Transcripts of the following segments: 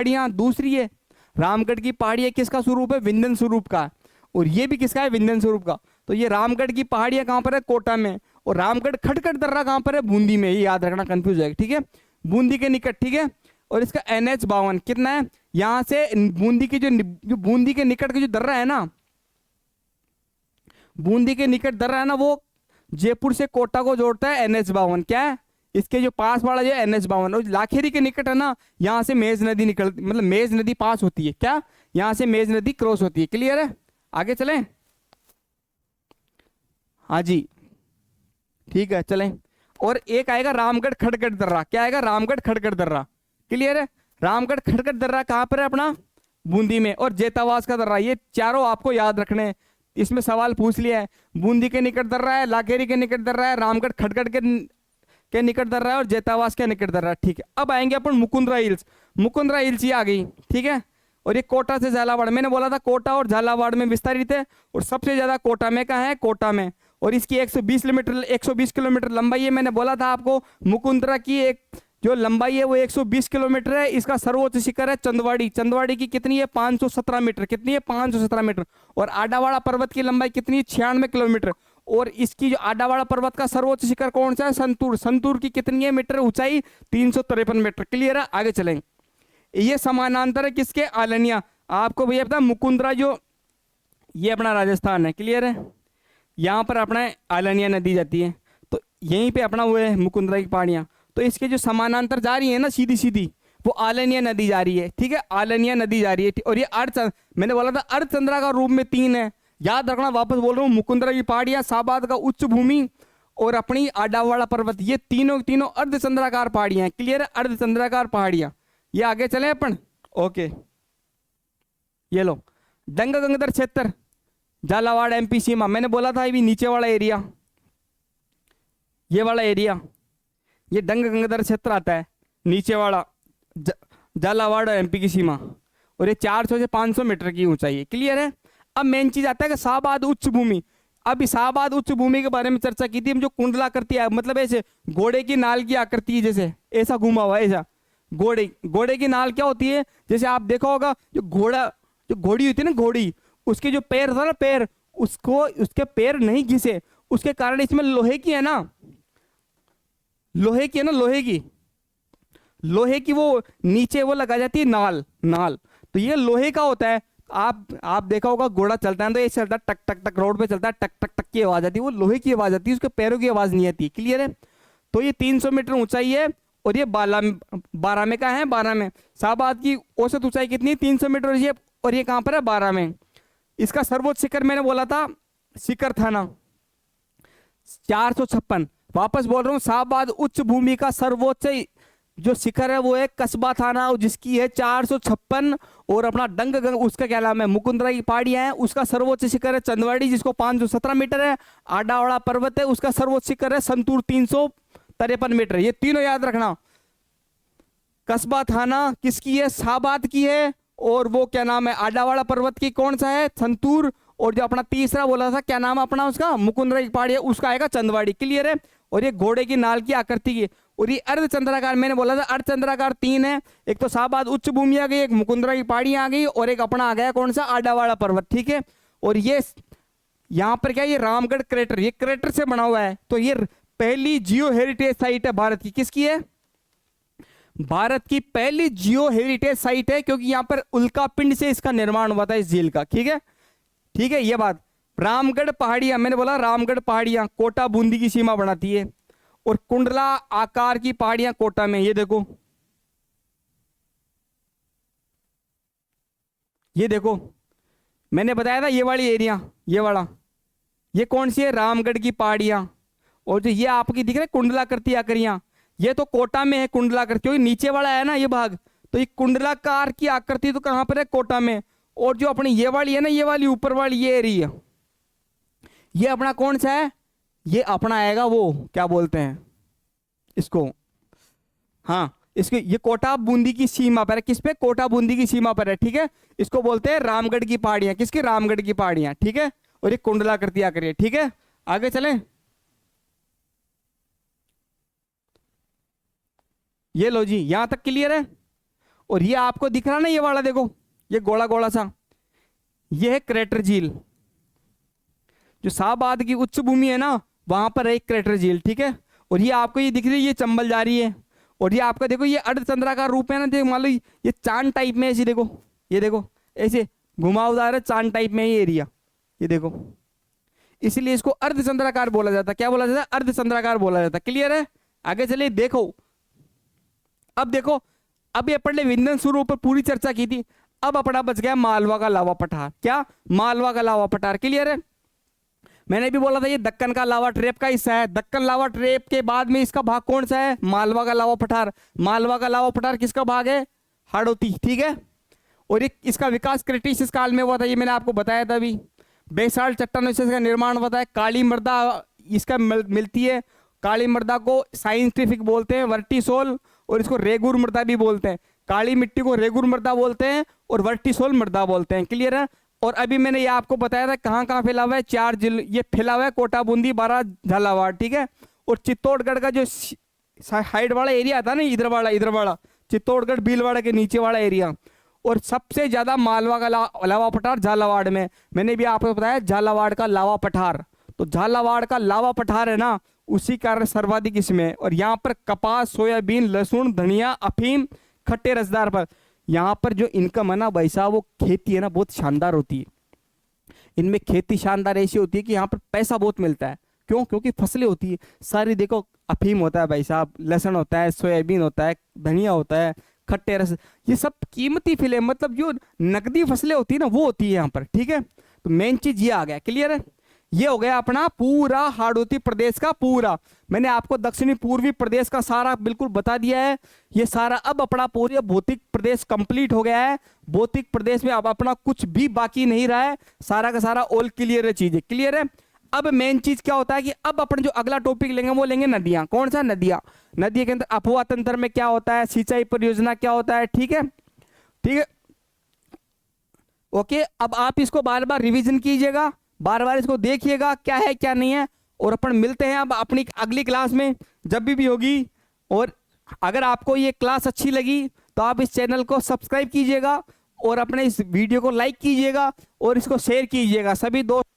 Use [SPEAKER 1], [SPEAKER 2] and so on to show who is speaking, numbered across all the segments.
[SPEAKER 1] पहाड़ियां दूसरी है। रामगढ़ की पहाड़ियां किसका स्वरूप है? विंध्यन स्वरूप का। और ये भी किसका है? विंध्यन स्वरूप का। तो ये रामगढ़ की पहाड़ियां कहां पर है? कोटा में। और रामगढ़ खटखट दर्रा कहां पर है? बूंदी में। ये याद रखना, कंफ्यूज जाएगा, ठीक है, बूंदी के निकट, ठीक है। और इसका NH 52 कितना है? यहां से बूंदी की जो बूंदी के निकट का जो दर्रा है ना, बूंदी के निकट दर्रा है ना, वो जयपुर से कोटा को जोड़ता है NH 52। क्या है? इसके जो पास वाला जो NH 52, और लाखेरी के निकट है ना, यहाँ से मेज नदी निकल, मतलब मेज नदी पास होती है। क्या? यहाँ से मेज नदी क्रॉस होती है। क्लियर है? आगे चलें? हाँ जी, ठीक है, चलें। और एक आएगा रामगढ़ खटखट दर्रा। क्या आएगा? रामगढ़ खटखट दर्रा। क्लियर है? रामगढ़ खटखट दर्रा कहाँ पर है? अपना बूंदी में। और जेतावास का दर्रा। ये चारों आपको याद रखने हैं, इसमें सवाल पूछ लिया है। बूंदी के निकट दर्रा है, लाखेरी के निकट दर्रा है, रामगढ़ खटखट के निकट दर्रा है, और जेतावास के निकट दर्रा है। ठीक है, अब आएंगे अपन मुकुंदरा हिल्स। मुकुंदरा हिल्स ये आ गई, ठीक है। और ये कोटा से झालावाड़, मैंने बोला था कोटा और झालावाड़ में विस्तारित है, और सबसे ज्यादा कोटा में कहाँ है? कोटा में। और इसकी 120 किलोमीटर लंबाई है। मैंने बोला था आपको मुकुंदरा की एक जो लंबाई है वो 120 किलोमीटर है। इसका सर्वोच्च शिखर है चंदवाड़ी। चंदवाड़ी की कितनी है? 517 मीटर। कितनी है? 517 मीटर। और आडावाड़ा पर्वत की लंबाई कितनी है? 96 किलोमीटर। और इसकी जो आडावाड़ा पर्वत का सर्वोच्च शिखर कौन सा है? संतूर। संतूर की कितनी है मीटर ऊंचाई? 353 मीटर। क्लियर है? आगे चलेंगे। ये समानांतर है किसके? आलनिया। आपको भैया पता मुकुंदरा जो ये अपना राजस्थान है। क्लियर है? यहाँ पर अपना आलनिया नदी जाती है, तो यहीं पे अपना वो है मुकुंदरा की पहाड़ियाँ। तो इसके जो समानांतर जा रही है ना सीधी सीधी, वो आलनिया नदी जा रही है। ठीक है, आलनिया नदी जा रही है। और ये मैंने बोला था अर्धचंद्रा का रूप में 3 है। याद रखना, वापस बोल रहा हूँ, मुकुंदरा की पहाड़ियाँ, साबाद का उच्च भूमि, और अपनी आडावाड़ा पर्वत, ये तीनों अर्धचंद्राकार पहाड़ियाँ हैं। क्लियर है? अर्धचंद्राकार पहाड़ियाँ। ये आगे चले अपन। ओके, ये लो डंग गंगाधर क्षेत्र, झालावाड़ MP सीमा। मैंने बोला था अभी नीचे वाला एरिया, ये वाला एरिया, ये डंग गंगाधर क्षेत्र आता है, नीचे वाला झालावाड़ और MP की सीमा। और ये 400 से 500 मीटर की ऊंचाई है। क्लियर है? अब मेन चीज आता है कि शाहबाद उच्च भूमि। अब शाहबाद उच्च भूमि के बारे में चर्चा की थी हम, जो कुंडलाकृति है, मतलब ऐसे घोड़े की नाल की आकृति है, जैसे ऐसा घुमा हुआ, ऐसा घोड़े की नाल क्या होती है? जैसे आप देखा होगा, जो घोड़ी होती है ना, घोड़ी, उसके जो पैर था ना, पैर, उसके पैर नहीं घिसे, उसके कारण इसमें लोहे की है ना, लोहे की वो नीचे वो लगा जाती है नाल। तो ये लोहे का होता है। आप देखा होगा, घोड़ा चलता है तो ये चलता है, टक टक टक, रोड पे चलता है, टक टक टक की आवाज आती है, वो लोहे की आवाज आती है, उसके पैरों की आवाज नहीं आती। क्लियर है? तो ये 300 मीटर ऊंचाई है। और ये 12 में का है, 12 में। शाहबाद की औसत ऊंचाई कितनी? 300 मीटर। और ये कहां पर है? 12 में। इसका सर्वोच्च शिखर मैंने बोला था, शिखर था ना 456। वापस बोल रहा हूँ, शाहबाद उच्च भूमि का सर्वोच्च जो शिखर है वो है कस्बा थाना, जिसकी है 456। और अपना उसका क्या नाम है? मुकुंदरा की पहाड़ियां है, उसका सर्वोच्च शिखर है चंदवाड़ी, जिसको 517 मीटर है। आडावाड़ा पर्वत है, उसका सर्वोच्च शिखर है संतूर, 353 मीटर। ये तीनों याद रखना। कस्बा थाना किसकी है? शाहबाद की है। और वो क्या नाम है? आडावाड़ा पर्वत की कौन सा है? संतूर। और जो अपना तीसरा बोला था, क्या नाम अपना उसका? मुकुंदरा की पहाड़ी है, उसका आएगा चंदवाड़ी। क्लियर है? और ये घोड़े की नाल की आकृति की। और ये अर्धचंद्राकार, मैंने बोला था अर्धचंद्राकार 3 है। एक तो शाहबाद उच्च भूमि आ गई, एक मुकुंदरा की पहाड़ी आ गई, और एक अपना आ गया कौन सा? आडावाड़ा पर्वत। ठीक है? और ये यहाँ पर क्या, ये रामगढ़ क्रेटर, ये क्रेटर से बना हुआ है। तो ये पहली जियो हेरिटेज साइट है भारत की। किसकी है? भारत की पहली जियो हेरिटेज साइट है, क्योंकि यहां पर उल्का पिंड से इसका निर्माण हुआ था, इस झील का। ठीक है? ठीक है, ये बात। रामगढ़ पहाड़ियां, मैंने बोला रामगढ़ पहाड़ियां कोटा बूंदी की सीमा बनाती है। और कुंडला आकार की पहाड़ियां कोटा में, ये देखो, ये देखो, मैंने बताया था ये वाली एरिया, ये वाला, ये कौन सी है? रामगढ़ की पहाड़ियां। और जो ये आपकी दिख रहा है कुंडलाकृति आकृतियां, ये तो कोटा में है कुंडलाकृति, क्योंकि नीचे वाला है ना ये भाग, तो ये कुंडलाकार की आकृति तो कहां पर है? कोटा में। और जो अपनी ये वाली है ना, ये वाली ऊपर वाली ये एरिया, ये अपना कौन सा है? ये अपना आएगा वो क्या बोलते हैं इसको, हाँ, इसके ये कोटा बूंदी की सीमा पर है। किस पे? कोटा बूंदी की सीमा पर है। ठीक है? इसको बोलते हैं रामगढ़ की पहाड़ियां। किसकी? रामगढ़ की पहाड़ियां। ठीक है? और ये कुंडलाकृति आकृति। ठीक है, आगे चलें। ये लो जी, यहां तक क्लियर है। और ये आपको दिख रहा ना, ये वाला देखो, ये गोला गोला सा, ये है क्रेटर झील। जो शाहबाद की उच्च भूमि है ना, वहां पर है एक क्रेटर झील, ठीक है। और ये आपको ये दिख रही है, ये चंबल जा रही है। और ये आपका देखो, ये अर्धचंद्राकार रूप है ना, देखो मान लो ये चांद टाइप में ऐसे देखो, ये देखो ऐसे घुमावदार है, चांद टाइप में ये एरिया, ये देखो, इसलिए इसको अर्धचंद्राकार बोला जाता है। क्या बोला जाता है? अर्धचंद्राकार बोला जाता है। क्लियर है? आगे चलिए देखो, अब देखो, अब ये अपने विंध्यन स्वरूप पर पूरी चर्चा की थी। अब अपना बच गया मालवा का लावा पठार। क्या? मालवा का लावा पठार। क्लियर है? मैंने भी बोला था ये दक्कन का लावा ट्रेप का हिस्सा है। दक्कन लावा ट्रेप के बाद में इसका भाग कौन सा है? मालवा का लावा पठार। मालवा का लावा पठार किसका भाग है? हाड़ौती, ठीक है। और इसका विकास क्रिटिशियस काल में हुआ था, ये मैंने आपको बताया था अभी। बेसाल्ट चट्टानों से इसका निर्माण होता है। काली मृदा इसका मिलती है। काली मृदा को साइंटिफिक बोलते हैं वर्टिसोल, और इसको रेगुर मृदा भी बोलते हैं। काली मिट्टी को रेगुर मृदा बोलते हैं और वर्टिसोल मृदा बोलते हैं। क्लियर है? और अभी मैंने ये आपको बताया था कहाँ कहाँ फैला हुआ है, 4 जिले ये फैला हुआ है, कोटा, बूंदी, बारां, झालावाड़, ठीक है। और चित्तौड़गढ़ का जो हाइट वाला एरिया था ना, इधर वाला चित्तौड़गढ़ भीलवाड़ा के नीचे वाला एरिया, और सबसे ज्यादा मालवा का लावा पठार झालावाड़ में। मैंने भी आपको बताया झालावाड़ का लावा पठार, तो झालावाड़ का लावा पठार है ना, उसी कारण सर्वाधिक इसमें। और यहाँ पर कपास, सोयाबीन, लहसुन, धनिया, अफीम, खट्टे रसदार पर यहाँ पर जो इनकम है ना भाई साहब, वो खेती है ना, बहुत शानदार होती है। इनमें खेती शानदार ऐसी होती है कि यहाँ पर पैसा बहुत मिलता है। क्यों? क्योंकि फसलें होती है सारी। देखो, अफीम होता है भाई साहब, लहसुन होता है, सोयाबीन होता है, धनिया होता है, खट्टे रस, ये सब कीमती फसलें, मतलब जो नकदी फसलें होती है ना, वो होती है यहाँ पर, ठीक है। तो मेन चीज ये आ गया। क्लियर है? ये हो गया अपना पूरा हाड़ौती प्रदेश का पूरा। मैंने आपको दक्षिणी पूर्वी प्रदेश का सारा बिल्कुल बता दिया है। ये सारा अब अपना पूरा भौतिक प्रदेश कंप्लीट हो गया है। भौतिक प्रदेश में अब अपना कुछ भी बाकी नहीं रहा है, सारा का सारा ऑल क्लियर है, चीजें क्लियर है। अब मेन चीज क्या होता है कि अब अपन जो अगला टॉपिक लेंगे वो लेंगे नदियां। कौन सा? नदियां। नदी के अंदर अफवाह तंत्र में क्या होता है, सिंचाई परियोजना क्या होता है, ठीक है, ठीक है, ओके। अब आप इसको बार बार रिवीजन कीजिएगा, बार बार इसको देखिएगा क्या है क्या नहीं है। और अपन मिलते हैं अब अपनी अगली क्लास में, जब भी होगी। और अगर आपको ये क्लास अच्छी लगी तो आप इस चैनल को सब्सक्राइब कीजिएगा, और अपने इस वीडियो को लाइक कीजिएगा, और इसको शेयर कीजिएगा। सभी दोस्त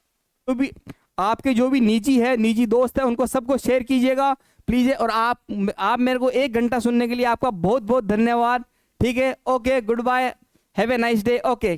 [SPEAKER 1] जो भी आपके जो भी निजी दोस्त है, उनको सबको शेयर कीजिएगा प्लीज। और आप मेरे को 1 घंटा सुनने के लिए आपका बहुत बहुत धन्यवाद, ठीक है। Okay, good bye, have a nice day, okay.